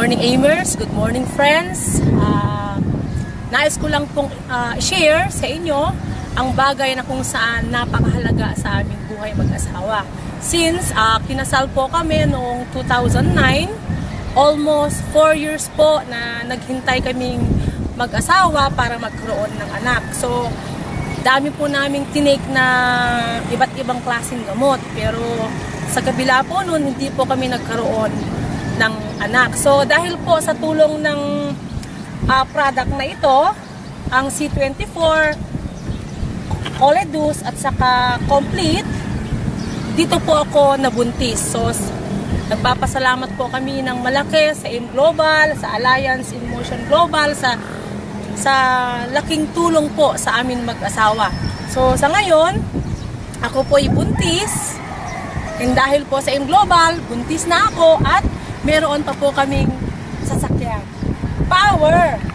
morning, Amers. Good morning, friends. Nais ko lang pong share sa inyo ang bagay na kung saan napakahalaga sa aming buhay mag-asawa. Since kinasal po kami noong 2009, almost 4 years po na naghintay kaming mag-asawa para magkaroon ng anak. So, dami po naming tinake na iba't ibang klaseng gamot. Pero sa kabila po noon, hindi po kami nagkaroon ng anak. So, dahil po sa tulong ng product na ito, ang C24, Oledus at saka Complete, dito po ako nabuntis. So, nagpapasalamat po kami ng malaki sa AIM Global, sa Alliance in Motion Global, sa laking tulong po sa amin mag-asawa. So, sa ngayon, ako po ay buntis. And dahil po sa AIM Global, buntis na ako at meron pa po kaming sasakyan. Power!